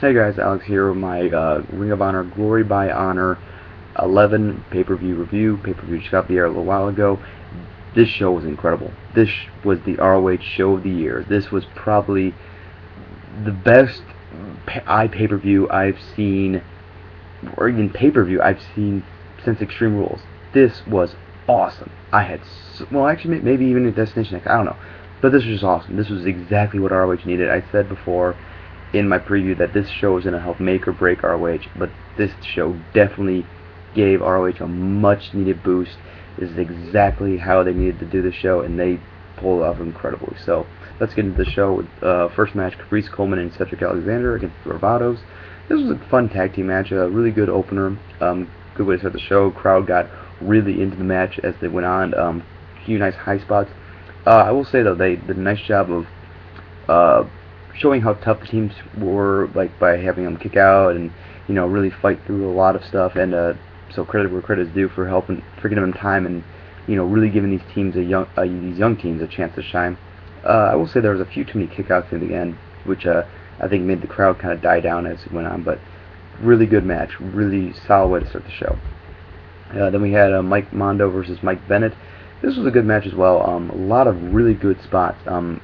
Hey guys, Alex here with my Ring of Honor Glory by Honor 11 pay-per-view review. Pay-per-view just got the air a little while ago. This show was incredible. This was the ROH show of the year. This was probably the best pay-per-view I've seen, or even pay-per-view I've seen since Extreme Rules. This was awesome. I had, well actually maybe even a Destination X, I don't know. But this was just awesome. This was exactly what ROH needed. I said before in my preview that this show is going to help make or break ROH, but this show definitely gave ROH a much needed boost. This is exactly how they needed to do the show, and they pulled it off incredibly. So let's get into the show with first match, Caprice, Coleman, and Cedric Alexander against the Bravados. This was a fun tag team match, a really good opener, good way to start the show. Crowd got really into the match as they went on, a few nice high spots. I will say though, they did a nice job of showing how tough the teams were, like by having them kick out and really fight through a lot of stuff. And so credit where credit is due for giving them time and really giving these teams these young teams a chance to shine. I will say there was a few too many kickouts in the end, which I think made the crowd kind of die down as it went on. But really good match, really solid way to start the show. Then we had Mondo versus Bennett. This was a good match as well. A lot of really good spots.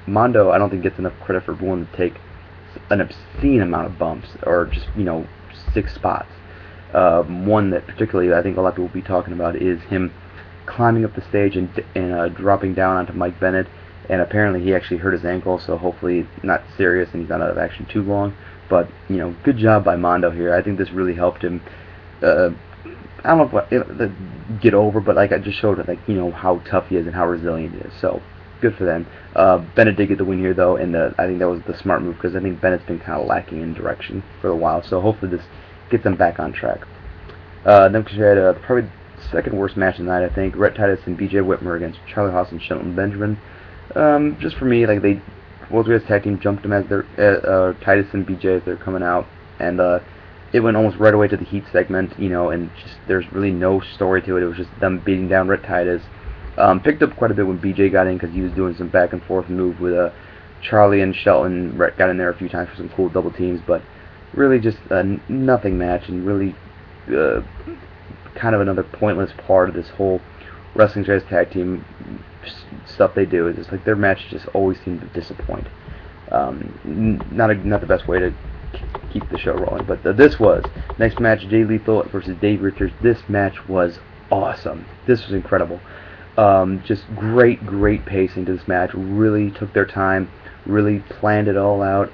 Mondo, I don't think gets enough credit for willing to take an obscene amount of bumps, or just 6 spots. One that particularly I think a lot of people will be talking about is him climbing up the stage and dropping down onto Bennett. And apparently he actually hurt his ankle, so hopefully not serious and he's not out of action too long. But good job by Mondo here. I think this really helped him. I don't know if get over, but like I just showed it, how tough he is and how resilient he is. So good for them. Bennett did get the win here though, and I think that was the smart move because I think Bennett's been kind of lacking in direction for a while. So hopefully this gets them back on track. Then we had probably the second worst match of the night, I think. Rhett, Titus, and BJ Whitmer against Charlie Haas and Shelton Benjamin. Just for me, like both guys tag team jumped them as Titus and BJ as they're coming out, and it went almost right away to the heat segment, and just there's really no story to it. It was just them beating down Rhett Titus. Picked up quite a bit when BJ got in because he was doing some back and forth move with Charlie and Shelton. Rhett got in there a few times for some cool double teams, but really just a nothing match, and really kind of another pointless part of this whole wrestling guys tag team stuff they do. Is just like their matches just always seem to disappoint. Not the best way to keep the show rolling, but this was next match, Jay Lethal versus Dave Richards. This match was awesome. This was incredible. Just great pacing to this match. Really took their time, really planned it all out.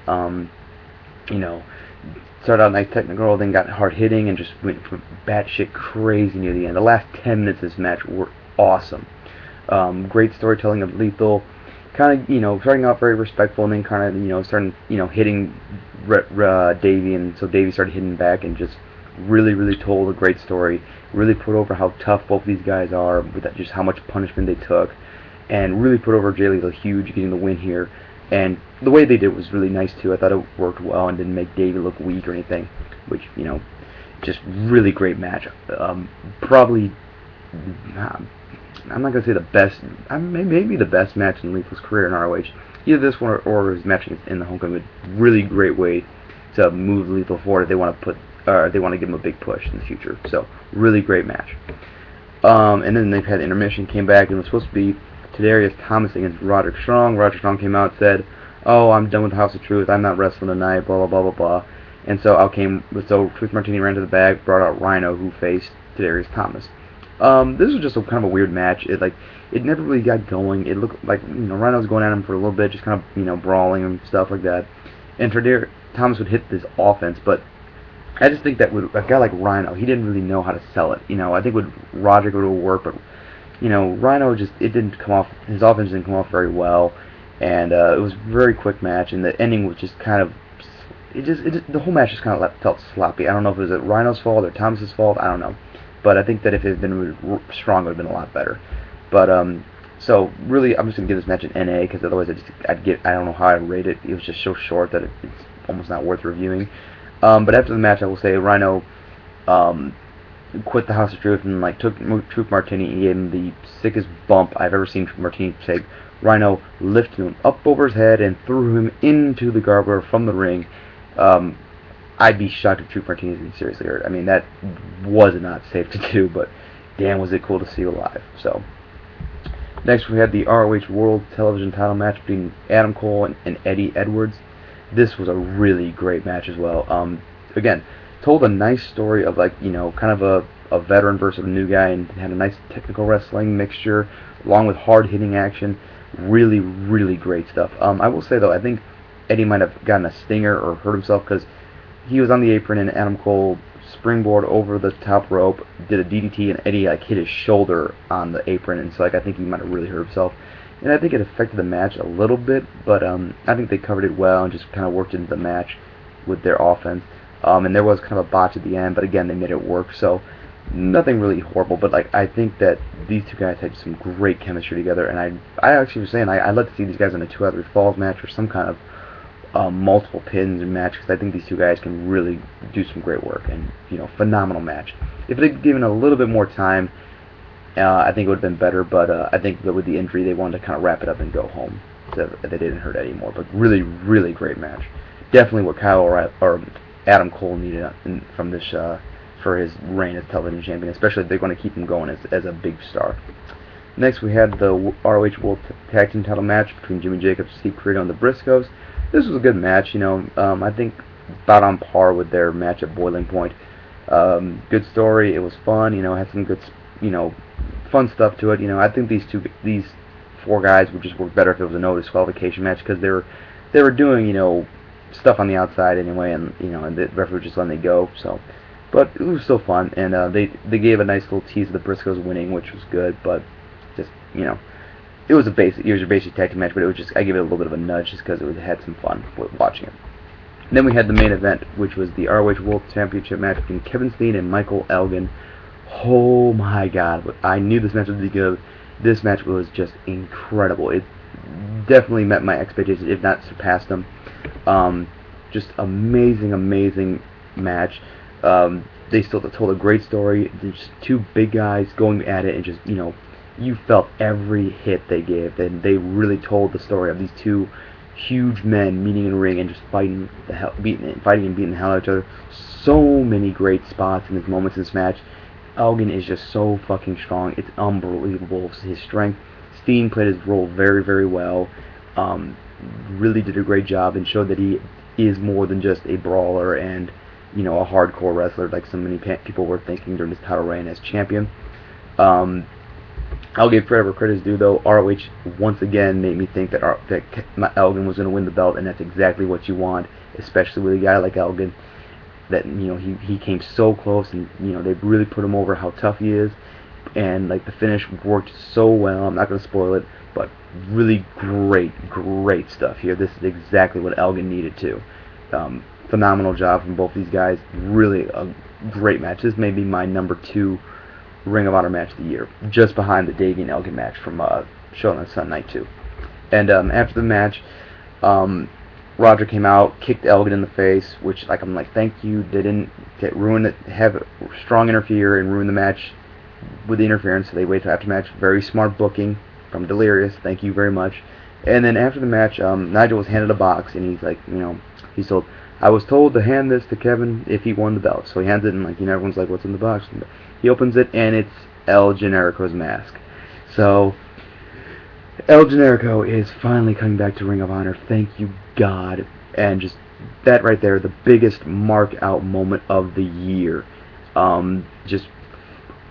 Started out nice technical, then got hard hitting, and just went from batshit crazy near the end. The last 10 minutes of this match were awesome. Great storytelling of Lethal. Kind of, starting out very respectful, and then kind of, starting, hitting Davey, and so Davey started hitting back, and just really told a great story. Really put over how tough both these guys are, with that, just how much punishment they took, and really put over Jay Lethal huge, getting the win here. And the way they did it was really nice too. I thought it worked well and didn't make Davey look weak or anything, which, just really great match. Probably, I'm not going to say the best, maybe the best match in Lethal's career in ROH. Either this one or his match in the Homecoming. Really great way to move Lethal forward if they want to they want to give him a big push in the future. So really great match. And then they've had intermission, came back, and it was supposed to be Tadarius Thomas against Roderick Strong. Roderick Strong came out and said, "Oh, I'm done with the House of Truth. I'm not wrestling tonight." Blah blah blah blah blah. And so Truth Martini ran to the back, brought out Rhino, who faced Tadarius Thomas. This was just kind of a weird match. It never really got going. It looked like Rhino was going at him for a little bit, just kind of brawling and stuff like that. And Tadarius Thomas would hit this offense, but I just think that with a guy like Rhino, he didn't really know how to sell it. I think with Roderick it would work, but Rhino it didn't come off. His offense didn't come off very well, and it was a very quick match. And the ending was just kind of the whole match just kind of felt sloppy. I don't know if it was Rhino's fault or Thomas's fault. I don't know. But I think that if it had been strong, it would have been a lot better. But so really, I'm just gonna give this match an NA because otherwise I don't know how I'd rate it. It was just so short that it's almost not worth reviewing. But after the match, I will say Rhino quit the House of Truth and took Truth Martini and gave him the sickest bump I've ever seen Truth Martini take. Rhino lifted him up over his head and threw him into the guardrail from the ring. I'd be shocked if Truth Martinez was seriously hurt. I mean, that was not safe to do, but damn, was it cool to see alive. So, next we had the ROH World Television Title match between Adam Cole and Eddie Edwards. This was a really great match as well. Again, told a nice story of, like, you know, kind of a veteran versus a new guy, and had a nice technical wrestling mixture along with hard-hitting action. Really, really great stuff. I will say, though, I think Eddie might have gotten a stinger or hurt himself, because he was on the apron and Adam Cole springboard over the top rope, did a DDT, and Eddie, like, hit his shoulder on the apron, and so, like, I think he might have really hurt himself. And I think it affected the match a little bit, but I think they covered it well and just kind of worked into the match with their offense. And there was kind of a botch at the end, but again, they made it work, so nothing really horrible. But, like, I think that these two guys had some great chemistry together, and I actually was saying I'd like to see these guys in a 2 out of 3 falls match or some kind of multiple pins match, because I think these two guys can really do some great work, and, you know, phenomenal match. If they'd given a little bit more time, I think it would have been better, but I think that with the injury, they wanted to kind of wrap it up and go home, so that they didn't hurt Eddie more. But really, really great match. Definitely what Kyle or Adam Cole needed from this for his reign as television champion, especially if they're going to keep him going as a big star. Next, we had the ROH World Tag Team Title match between Jimmy Jacobs, Steve Corino, and the Briscoes. This was a good match, you know. I think about on par with their match at Boiling Point. Good story. It was fun. You know, had some good, you know, fun stuff to it. You know, I think these 4 guys would just work better if it was a no disqualification match, because they were doing, you know, stuff on the outside anyway, and, you know, and the referee was just letting it go. So, but it was still fun, and they gave a nice little tease of the Briscoes winning, which was good. But just, you know, it was your basic tag team match, but it was just, I give it a little bit of a nudge just because it had some fun with watching it. And then we had the main event, which was the ROH World Championship match between Kevin Steen and Michael Elgin. Oh my God, I knew this match would be good. This match was just incredible. It definitely met my expectations, if not surpassed them. Just amazing match. They still told a great story. Just 2 big guys going at it, and just, you know, you felt every hit they gave. And they really told the story of these 2 huge men meeting in the ring and just fighting and beating the hell out of each other. So many great spots in these moments in this match. Elgin is just so fucking strong. It's unbelievable, his strength. Steen played his role very, very well. Really did a great job and showed that he is more than just a brawler and, you know, a hardcore wrestler like so many people were thinking during his title reign as champion. I'll give credit where credit is due, though. ROH once again made me think that Elgin was going to win the belt, and that's exactly what you want, especially with a guy like Elgin. That, you know, he came so close, and, you know, they really put him over how tough he is, and, like, the finish worked so well. I'm not going to spoil it, but really great stuff here. This is exactly what Elgin needed to. Phenomenal job from both these guys. Really a great match. This may be my number 2 Ring of Honor match of the year, just behind the Davey and Elgin match from Shelton on Sunday Night 2. And after the match, Roger came out, kicked Elgin in the face, which, like, I'm like, thank you. They didn't have strong interfere and ruin the match with the interference, so they waited till after match. Very smart booking from Delirious. Thank you very much. And then after the match, Nigel was handed a box, and he's like, you know, he's told, I was told to hand this to Kevin if he won the belt. So he hands it, and, like, you know, everyone's like, what's in the box? And he opens it, and it's El Generico's mask. So El Generico is finally coming back to Ring of Honor. Thank you, God. And just that right there, the biggest Markout moment of the year. Just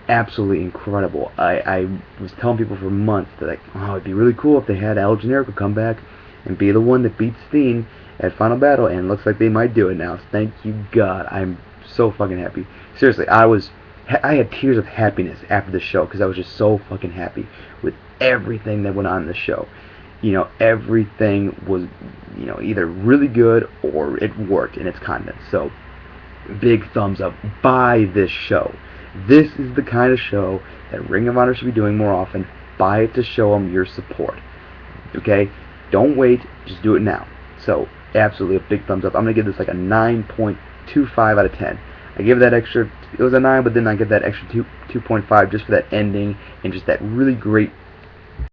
absolutely incredible. I was telling people for months that, like, oh, it'd be really cool if they had El Generico come back and be the one that beats Steen at Final Battle, and it looks like they might do it now. Thank you, God. I'm so fucking happy. Seriously, I had tears of happiness after the show, because I was just so fucking happy with everything that went on in the show. You know, everything was, you know, either really good or it worked in its content. So, big thumbs up. Buy this show. This is the kind of show that Ring of Honor should be doing more often. Buy it to show them your support. Okay? Don't wait. Just do it now. So, absolutely a big thumbs up. I'm going to give this like a 9.25 out of 10. I give that extra, it was a 9, but then I give that extra 2.5 just for that ending and just that really great